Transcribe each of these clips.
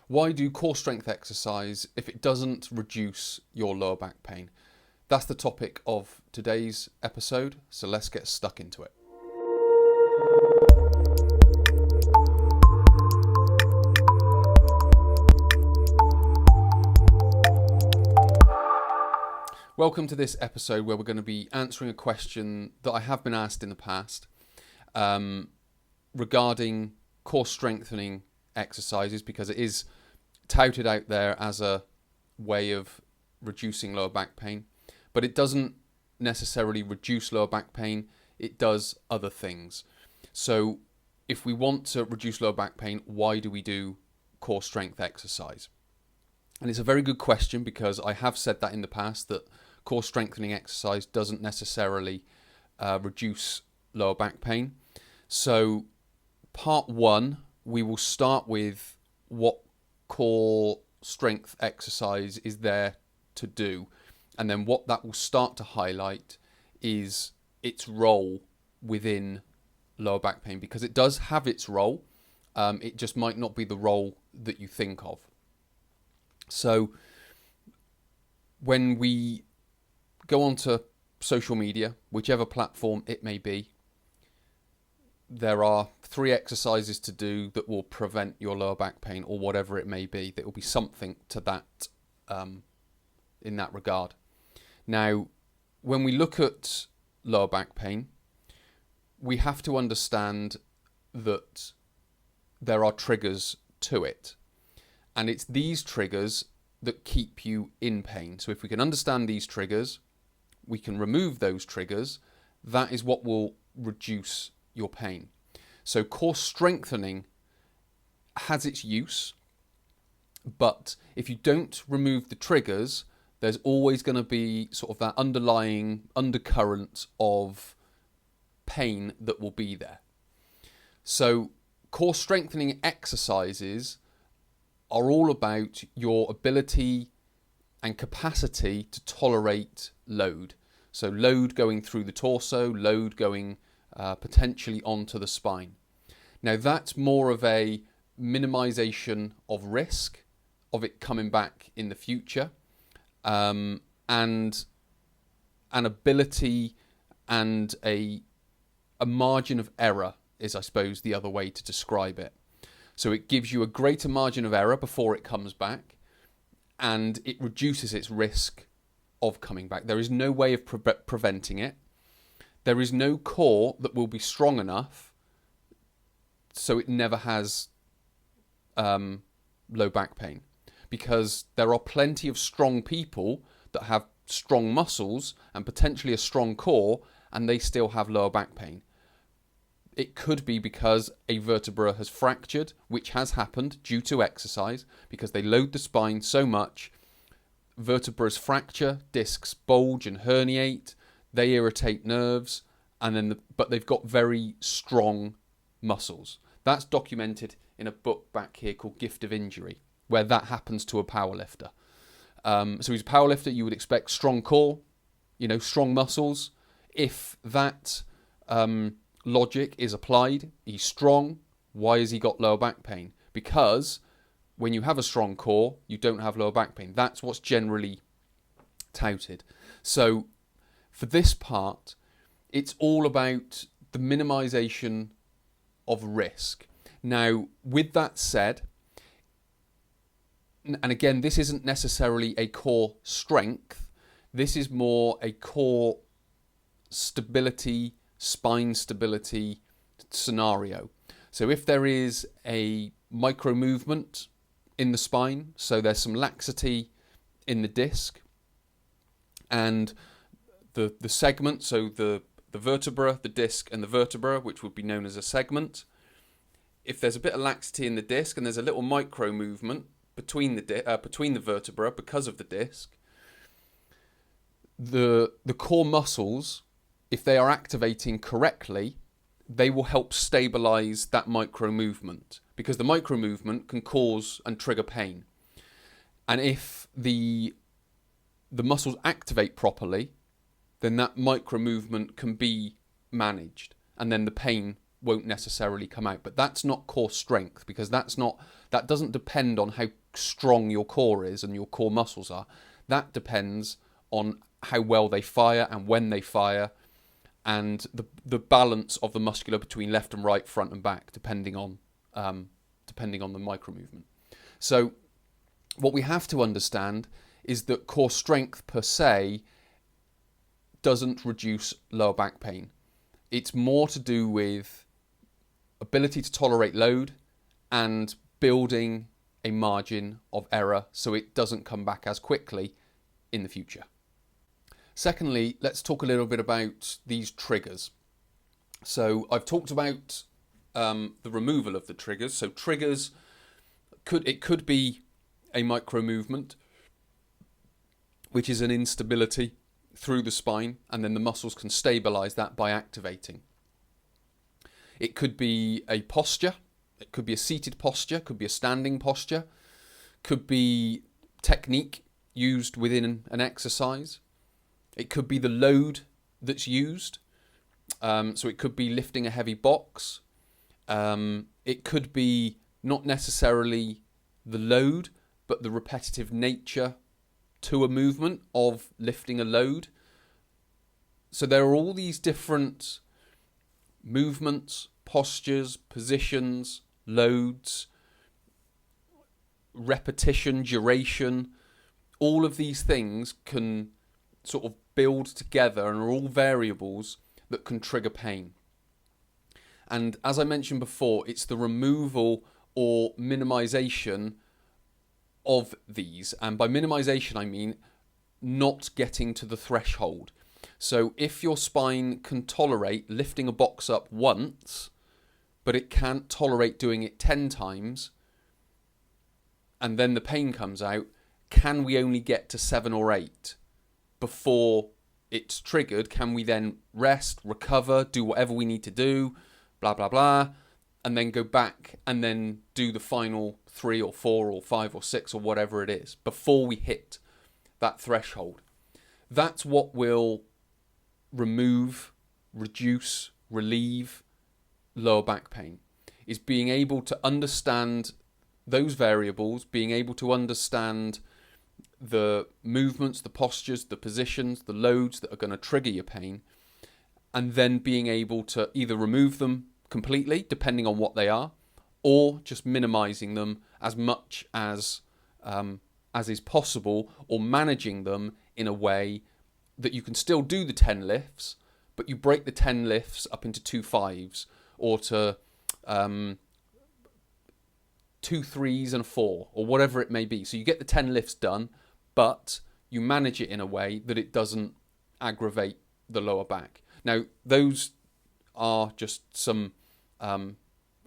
Why do core strength exercise if it doesn't reduce your lower back pain? That's the topic of today's episode, so let's get stuck into it. Welcome to this episode where we're going to be answering a question that I have been asked in the past regarding core strengthening exercises, because it is touted out there as a way of reducing lower back pain, but it doesn't necessarily reduce lower back pain, it does other things. So if we want to reduce lower back pain, why do we do core strength exercise? And it's a very good question, because I have said that in the past, that core strengthening exercise doesn't necessarily reduce lower back pain. So part one, we will start with what core strength exercise is there to do. And then what that will start to highlight is its role within lower back pain, because it does have its role. It just might not be the role that you think of. So when we go onto social media, whichever platform it may be, there are 3 exercises to do that will prevent your lower back pain, or whatever it may be. There will be something to that in that regard. Now, when we look at lower back pain, we have to understand that there are triggers to it. And it's these triggers that keep you in pain. So if we can understand these triggers, we can remove those triggers. That is what will reduce your pain. So core strengthening has its use, but if you don't remove the triggers, there's always going to be sort of that underlying undercurrent of pain that will be there. So core strengthening exercises are all about your ability and capacity to tolerate load. So load going through the torso, load going potentially onto the spine. Now that's more of a minimization of risk of it coming back in the future, and an ability and a margin of error is, I suppose, the other way to describe it. So it gives you a greater margin of error before it comes back, and it reduces its risk of coming back. There is no way of preventing it. There is no core that will be strong enough so it never has low back pain, because there are plenty of strong people that have strong muscles and potentially a strong core, and they still have lower back pain. It could be because a vertebra has fractured, which has happened due to exercise, because they load the spine so much. Vertebrae fracture, discs bulge and herniate, they irritate nerves, and but they've got very strong muscles. That's documented in a book back here called Gift of Injury, where that happens to a powerlifter. So he's a powerlifter, you would expect strong core, strong muscles. If that logic is applied, he's strong. Why has he got lower back pain? Because when you have a strong core, you don't have lower back pain. That's what's generally touted. So for this part, it's all about the minimization of risk. Now, with that said, and again, this isn't necessarily a core strength, this is more a core stability, spine stability scenario. So if there is a micro movement in the spine, so there's some laxity in the disc and the segment, so the vertebra, the disc and the vertebra, which would be known as a segment. If there's a bit of laxity in the disc and there's a little micro movement between the vertebra because of the disc, the core muscles, if they are activating correctly, they will help stabilize that micro movement, because the micro movement can cause and trigger pain. And if the muscles activate properly, then that micro movement can be managed, and then the pain won't necessarily come out. But that's not core strength, because that doesn't depend on how strong your core is and your core muscles are. That depends on how well they fire and when they fire, and the balance of the muscular between left and right, front and back, depending on the micro movement. So what we have to understand is that core strength per se doesn't reduce lower back pain. It's more to do with ability to tolerate load and building a margin of error so it doesn't come back as quickly in the future. Secondly, let's talk a little bit about these triggers. So I've talked about the removal of the triggers. So triggers, could be a micro movement, which is an instability through the spine, and then the muscles can stabilize that by activating. It could be a posture. It could be a seated posture, could be a standing posture, could be technique used within an exercise. It could be the load that's used. So it could be lifting a heavy box. It could be not necessarily the load, but the repetitive nature to a movement of lifting a load. So there are all these different movements, postures, positions, loads, repetition, duration. All of these things can sort of build together and are all variables that can trigger pain. And as I mentioned before, it's the removal or minimization of these. And by minimization, I mean not getting to the threshold. So if your spine can tolerate lifting a box up once, but it can't tolerate doing it 10 times, and then the pain comes out, can we only get to 7 or 8 before it's triggered? Can we then rest, recover, do whatever we need to do, blah, blah, blah, and then go back and then do the final 3 or 4 or 5 or 6 or whatever it is before we hit that threshold? That's what will remove, reduce, relieve lower back pain, is being able to understand those variables, being able to understand the movements, the postures, the positions, the loads that are going to trigger your pain, and then being able to either remove them completely, depending on what they are, or just minimizing them as much as is possible, or managing them in a way that you can still do the 10 lifts, but you break the 10 lifts up into 2 5s, or to 2 3s and a 4, or whatever it may be. So you get the 10 lifts done, but you manage it in a way that it doesn't aggravate the lower back. Now, those are just some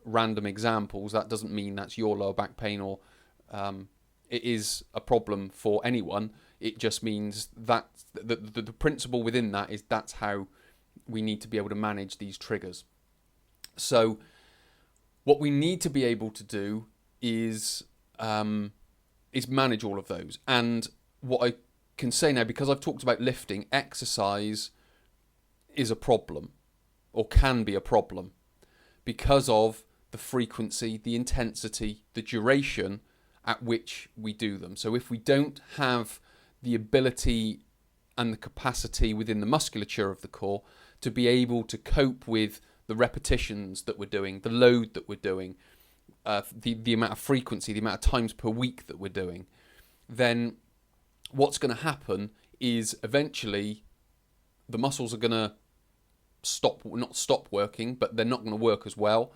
random examples. That doesn't mean that's your lower back pain, or it is a problem for anyone. It just means that the principle within that is that's how we need to be able to manage these triggers. So what we need to be able to do is manage all of those. And what I can say now, because I've talked about lifting, exercise is a problem, or can be a problem, because of the frequency, the intensity, the duration at which we do them. So if we don't have the ability and the capacity within the musculature of the core to be able to cope with the repetitions that we're doing, the load that we're doing, the amount of frequency, the amount of times per week that we're doing, then what's going to happen is eventually the muscles are going to not stop working, but they're not going to work as well.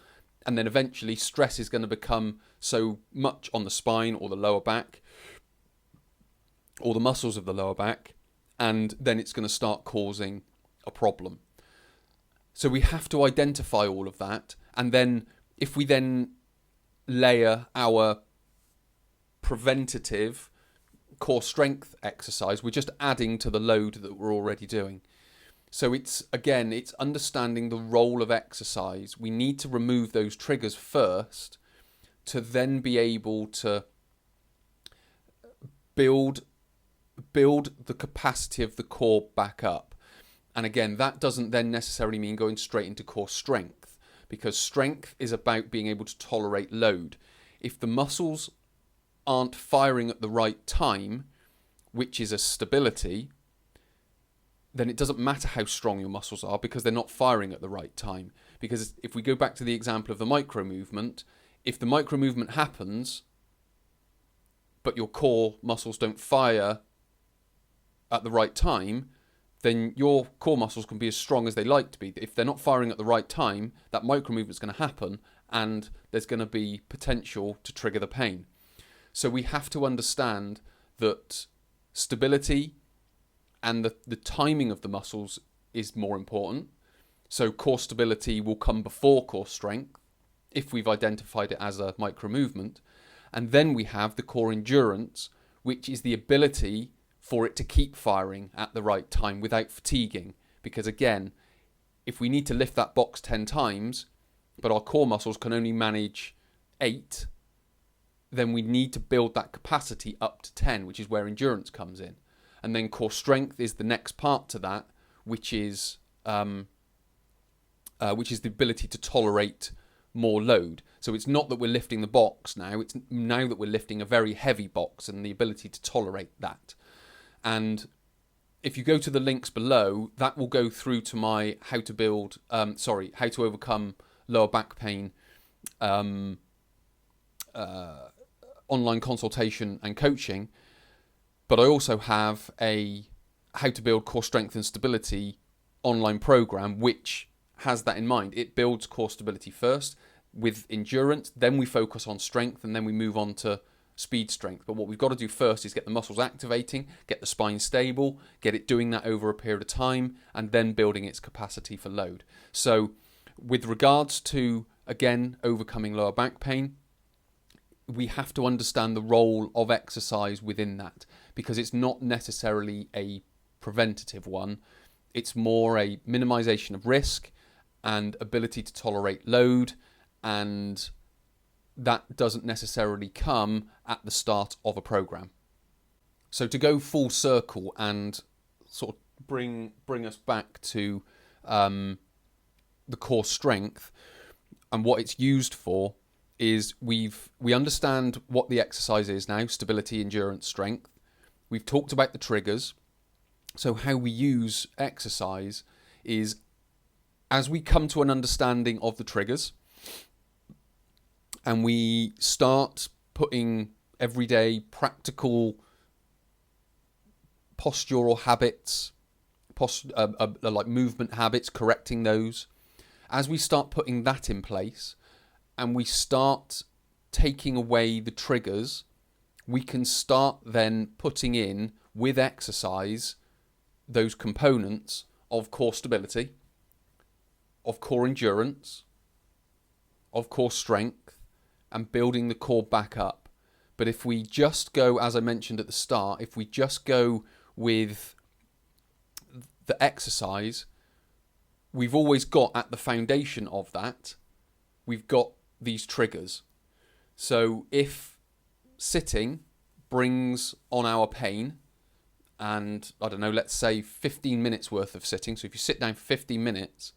And then eventually stress is going to become so much on the spine or the lower back or the muscles of the lower back, and then it's going to start causing a problem. So we have to identify all of that, and then if we then layer our preventative core strength exercise, we're just adding to the load that we're already doing. So it's understanding the role of exercise. We need to remove those triggers first to then be able to build the capacity of the core back up. And again, that doesn't then necessarily mean going straight into core strength, because strength is about being able to tolerate load. If the muscles aren't firing at the right time, which is a stability, then it doesn't matter how strong your muscles are because they're not firing at the right time. Because if we go back to the example of the micro movement, if the micro movement happens, but your core muscles don't fire at the right time, then your core muscles can be as strong as they like to be. If they're not firing at the right time, that micro movement is going to happen and there's going to be potential to trigger the pain. So we have to understand that stability and the timing of the muscles is more important. So core stability will come before core strength if we've identified it as a micro movement. And then we have the core endurance, which is the ability for it to keep firing at the right time without fatiguing. Because again, if we need to lift that box 10 times, but our core muscles can only manage 8, then we need to build that capacity up to 10, which is where endurance comes in. And then core strength is the next part to that, which is the ability to tolerate more load. So it's not that we're lifting the box now, it's now that we're lifting a very heavy box and the ability to tolerate that. And if you go to the links below, that will go through to my how to overcome lower back pain online consultation and coaching. But I also have a how to build core strength and stability online program, which has that in mind. It builds core stability first with endurance, then we focus on strength, and then we move on to speed strength. But what we've got to do first is get the muscles activating, get the spine stable, get it doing that over a period of time, and then building its capacity for load. So with regards to, again, overcoming lower back pain, we have to understand the role of exercise within that, because it's not necessarily a preventative one. It's more a minimization of risk and ability to tolerate load, and that doesn't necessarily come at the start of a program. So to go full circle and sort of bring us back to the core strength and what it's used for, is we understand what the exercise is now: stability, endurance, strength. We've talked about the triggers. So how we use exercise is, as we come to an understanding of the triggers and we start putting everyday practical postural habits, like movement habits, correcting those, as we start putting that in place and we start taking away the triggers, we can start then putting in, with exercise, those components of core stability, of core endurance, of core strength, and building the core back up. But if we just go, as I mentioned at the start, if we just go with the exercise, we've always got at the foundation of that, we've got these triggers. So if sitting brings on our pain, and I don't know, let's say 15 minutes worth of sitting, so if you sit down for 15 minutes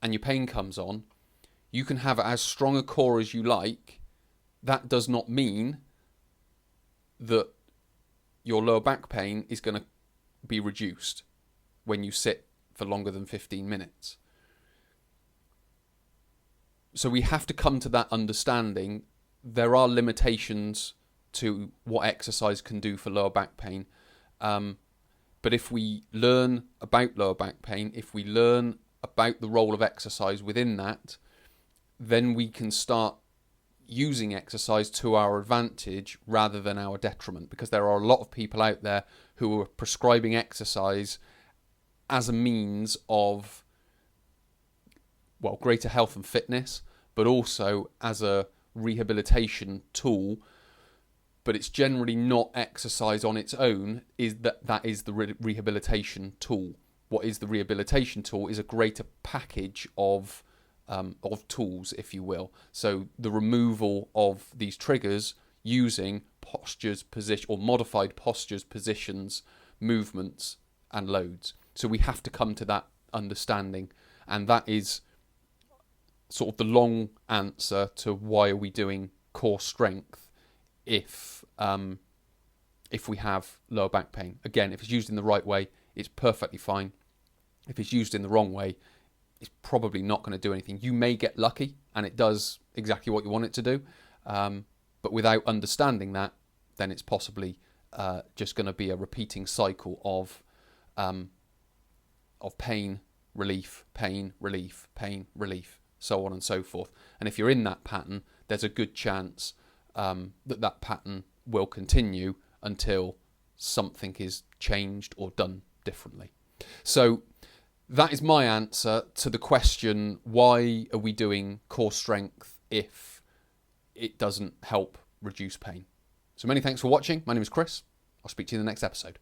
and your pain comes on, you can have as strong a core as you like. That does not mean that your lower back pain is going to be reduced when you sit for longer than 15 minutes. So we have to come to that understanding. There are limitations to what exercise can do for lower back pain. But if we learn about lower back pain, if we learn about the role of exercise within that, then we can start using exercise to our advantage rather than our detriment, because there are a lot of people out there who are prescribing exercise as a means of, well, greater health and fitness, but also as a rehabilitation tool. But it's generally not exercise on its own. That is the rehabilitation tool. What is the rehabilitation tool is a greater package of tools, if you will. So the removal of these triggers using postures, position, or modified postures, positions, movements, and loads. So we have to come to that understanding, and that is sort of the long answer to why are we doing core strength if we have lower back pain. Again, if it's used in the right way, it's perfectly fine. If it's used in the wrong way, it's probably not going to do anything. You may get lucky and it does exactly what you want it to do, but without understanding that, then it's possibly just going to be a repeating cycle of pain, relief, pain, relief, so on and so forth. And if you're in that pattern, there's a good chance that pattern will continue until something is changed or done differently. So that is my answer to the question, why are we doing core strength if it doesn't help reduce pain? So many thanks for watching. My name is Chris. I'll speak to you in the next episode.